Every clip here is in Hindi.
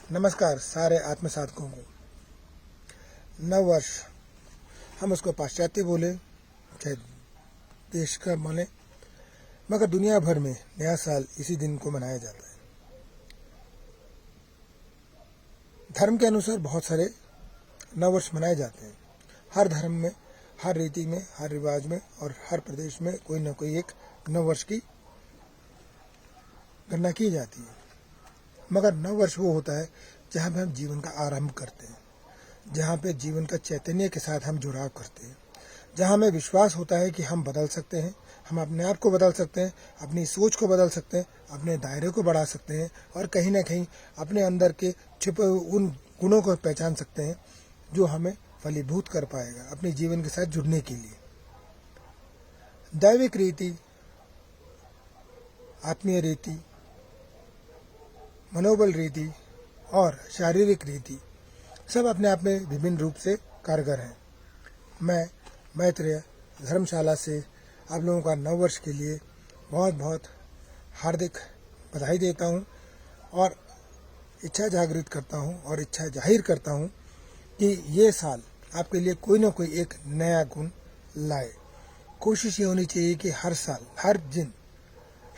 नमस्कार सारे आत्मसाधकों को। नव वर्ष हम उसको पाश्चात्य बोले चाहे देश का बोले, मगर दुनिया भर में नया साल इसी दिन को मनाया जाता है। धर्म के अनुसार बहुत सारे नव वर्ष मनाए जाते हैं। हर धर्म में, हर रीति में, हर रिवाज में और हर प्रदेश में कोई न कोई एक नव वर्ष की गणना की जाती है। मगर नव वर्ष वो होता है जहाँ पे हम जीवन का आरंभ करते हैं, जहाँ पे जीवन का चैतन्य के साथ हम जुड़ाव करते हैं, जहाँ हमें विश्वास होता है कि हम बदल सकते हैं, हम अपने आप को बदल सकते हैं, अपनी सोच को बदल सकते हैं, अपने दायरे को बढ़ा सकते हैं और कहीं ना कहीं अपने अंदर के छुपे उन गुणों को पहचान सकते हैं जो हमें फलीभूत कर पाएगा अपने जीवन के साथ जुड़ने के लिए। दैविक रीति, आत्मीय रीति, मनोबल रीति और शारीरिक रीति सब अपने आप में विभिन्न रूप से कारगर हैं। मैं मैत्रेय धर्मशाला से आप लोगों का नव वर्ष के लिए बहुत बहुत हार्दिक बधाई देता हूं और इच्छा जागृत करता हूं और इच्छा जाहिर करता हूं कि ये साल आपके लिए कोई ना कोई एक नया गुण लाए। कोशिश ये होनी चाहिए कि हर साल हर दिन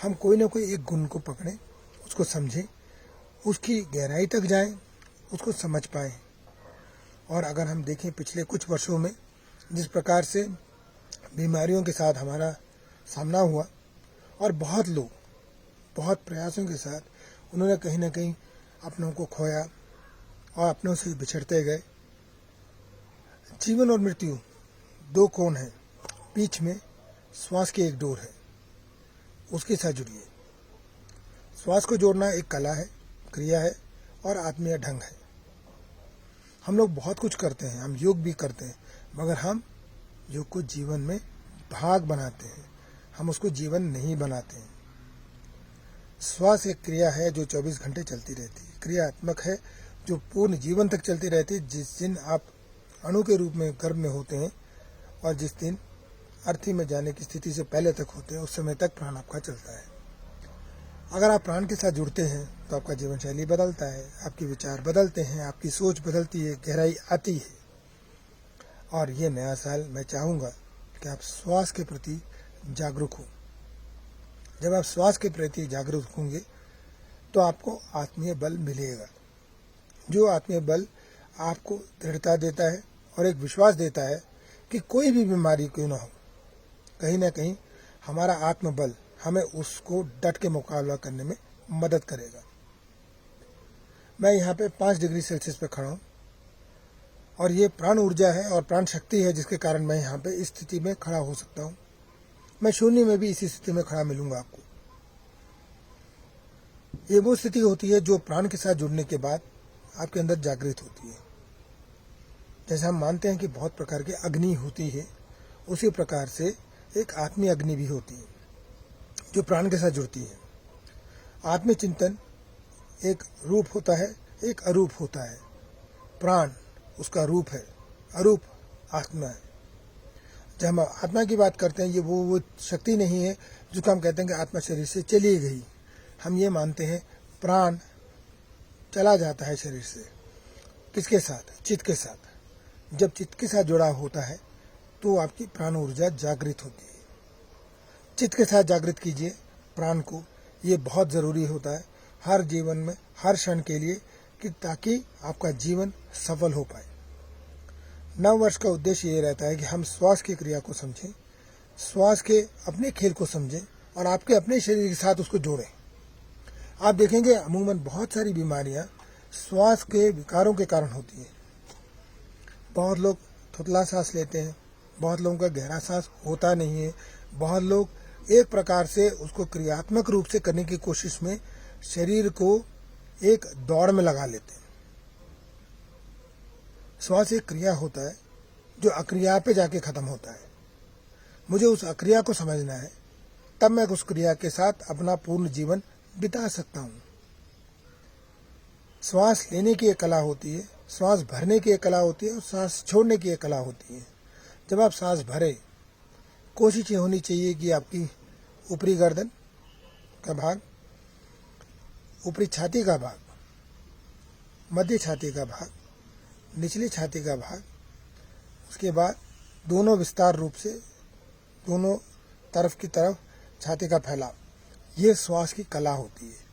हम कोई ना कोई एक गुण को पकड़ें, उसको समझें, उसकी गहराई तक जाएं, उसको समझ पाएं। और अगर हम देखें पिछले कुछ वर्षों में जिस प्रकार से बीमारियों के साथ हमारा सामना हुआ और बहुत लोग बहुत प्रयासों के साथ उन्होंने कहीं ना कहीं अपनों को खोया और अपनों से बिछड़ते गए। जीवन और मृत्यु दो कोण हैं, बीच में श्वास की एक डोर है, उसके साथ जुड़िए। श्वास को जोड़ना एक कला है, क्रिया है और आत्मीय ढंग है। हम लोग बहुत कुछ करते हैं, हम योग भी करते हैं, मगर हम योग को जीवन में भाग बनाते हैं, हम उसको जीवन नहीं बनाते हैं। श्वास एक क्रिया है जो 24 घंटे चलती रहती है, क्रियात्मक है जो पूर्ण जीवन तक चलती रहती है। जिस दिन आप अणु के रूप में गर्भ में होते हैं और जिस दिन अर्थी में जाने की स्थिति से पहले तक होते हैं, उस समय तक प्राण आपका चलता है। अगर आप प्राण के साथ जुड़ते हैं तो आपका जीवन शैली बदलता है, आपके विचार बदलते हैं, आपकी सोच बदलती है, गहराई आती है। और ये नया साल मैं चाहूँगा कि आप श्वास के प्रति जागरूक हो। जब आप श्वास के प्रति जागरूक होंगे तो आपको आत्मीय बल मिलेगा, जो आत्मीय बल आपको दृढ़ता देता है और एक विश्वास देता है कि कोई भी बीमारी क्यों ना हो, कहीं ना कहीं हमारा आत्मबल हमें उसको डट के मुकाबला करने में मदद करेगा। मैं यहाँ पे 5 डिग्री सेल्सियस पे खड़ा हूँ और ये प्राण ऊर्जा है और प्राण शक्ति है जिसके कारण मैं यहाँ पे इस स्थिति में खड़ा हो सकता हूँ। मैं शून्य में भी इसी स्थिति में खड़ा मिलूंगा आपको। ये वो स्थिति होती है जो प्राण के साथ जुड़ने के बाद आपके अंदर जागृत होती है। जैसे हम मानते हैं कि बहुत प्रकार की अग्नि होती है, उसी प्रकार से एक आत्मीय अग्नि भी होती है जो प्राण के साथ जुड़ती है। आत्म चिंतन एक रूप होता है, एक अरूप होता है। प्राण उसका रूप है, अरूप आत्मा है। जब हम आत्मा की बात करते हैं, ये वो शक्ति नहीं है जिसको हम कहते हैं कि आत्मा शरीर से चली गई। हम ये मानते हैं प्राण चला जाता है शरीर से। किसके साथ? चित्त के साथ। जब चित्त के साथ जुड़ा होता है तो आपकी प्राण ऊर्जा जागृत होती है। चित्त के साथ जागृत कीजिए प्राण को, ये बहुत ज़रूरी होता है हर जीवन में, हर क्षण के लिए, कि ताकि आपका जीवन सफल हो पाए। नव वर्ष का उद्देश्य ये रहता है कि हम श्वास की क्रिया को समझें, श्वास के अपने खेल को समझें और आपके अपने शरीर के साथ उसको जोड़ें। आप देखेंगे अमूमन बहुत सारी बीमारियां श्वास के विकारों के कारण होती हैं। बहुत लोग थुतला सांस लेते हैं, बहुत लोगों का गहरा सांस होता नहीं है, बहुत लोग एक प्रकार से उसको क्रियात्मक रूप से करने की कोशिश में शरीर को एक दौड़ में लगा लेते हैं। श्वास एक क्रिया होता है जो अक्रिया पे जाके खत्म होता है। मुझे उस अक्रिया को समझना है, तब मैं उस क्रिया के साथ अपना पूर्ण जीवन बिता सकता हूँ। श्वास लेने की एक कला होती है, श्वास भरने की एक कला होती है और सांस छोड़ने की एक कला होती है। जब आप सांस भरें, कोशिश ये होनी चाहिए कि आपकी ऊपरी गर्दन का भाग, ऊपरी छाती का भाग मध्य छाती का भाग, निचली छाती का भाग, उसके बाद दोनों विस्तार रूप से दोनों तरफ की तरफ छाती का फैलाव, ये श्वास की कला होती है।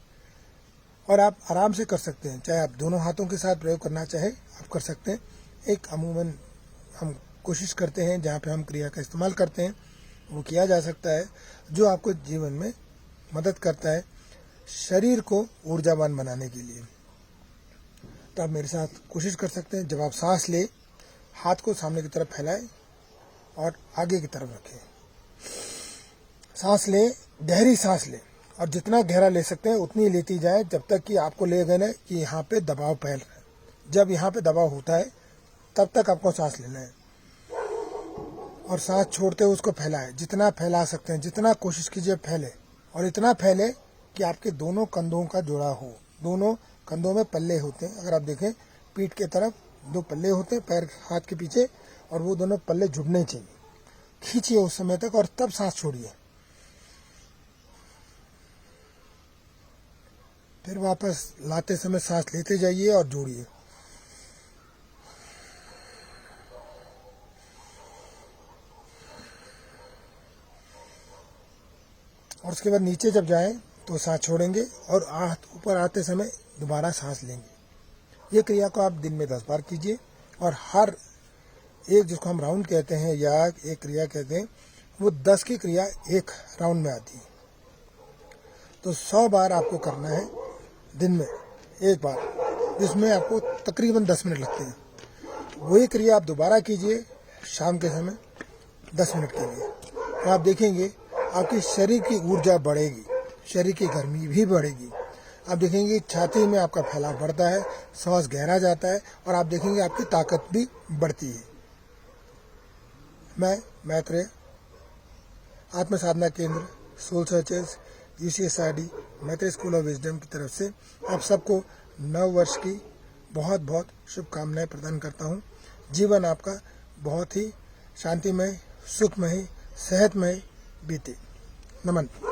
और आप आराम से कर सकते हैं, चाहे आप दोनों हाथों के साथ प्रयोग करना चाहे आप कर सकते हैं। एक अमूमन हम कोशिश करते हैं जहाँ पे हम क्रिया का इस्तेमाल करते हैं वो किया जा सकता है, जो आपको जीवन में मदद करता है शरीर को ऊर्जावान बनाने के लिए। तो आप मेरे साथ कोशिश कर सकते हैं, जब आप सांस लें हाथ को सामने की तरफ फैलाएं और आगे की तरफ रखें। सांस लें, गहरी सांस लें और जितना गहरा ले सकते हैं उतनी लेती जाए जब तक कि आपको लगेगा ना कि यहाँ पे दबाव फैल रहा है। जब यहाँ पे दबाव होता है तब तक आपको सांस लेना है और सांस छोड़ते हुए उसको फैलाएं, जितना फैला सकते हैं, जितना कोशिश कीजिए फैले, और इतना फैले कि आपके दोनों कंधों का जुड़ा हो। दोनों कंधों में पल्ले होते हैं, अगर आप देखें पीठ के तरफ दो पल्ले होते हैं पैर हाथ के पीछे, और वो दोनों पल्ले जुड़ने चाहिए। खींचिए उस समय तक और तब सांस छोड़िए। फिर वापस लाते समय सांस लेते जाइए और जोड़िए। और उसके बाद नीचे जब जाएं तो सांस छोड़ेंगे और हाथ ऊपर आते समय दोबारा सांस लेंगे। ये क्रिया को आप दिन में 10 बार कीजिए और हर एक, जिसको हम राउंड कहते हैं या एक क्रिया कहते हैं, वो 10 की क्रिया एक राउंड में आती है। तो 100 बार आपको करना है दिन में एक बार, जिसमें आपको तकरीबन 10 मिनट लगते हैं। वही क्रिया आप दोबारा कीजिए शाम के समय 10 मिनट के लिए, तो आप देखेंगे आपकी शरीर की ऊर्जा बढ़ेगी, शरीर की गर्मी भी बढ़ेगी। आप देखेंगे छाती में आपका फैलाव बढ़ता है, सांस गहरा जाता है और आप देखेंगे आपकी ताकत भी बढ़ती है। मैं Maitreya Atma Sadhana Kendra, soul searchers, UCSRD, Maitreya school of wisdom की तरफ से आप सबको नव वर्ष की बहुत बहुत शुभकामनाएं प्रदान करता हूं। जीवन आपका बहुत ही शांतिमय, सुखमय, सेहतमय बीते। नमन।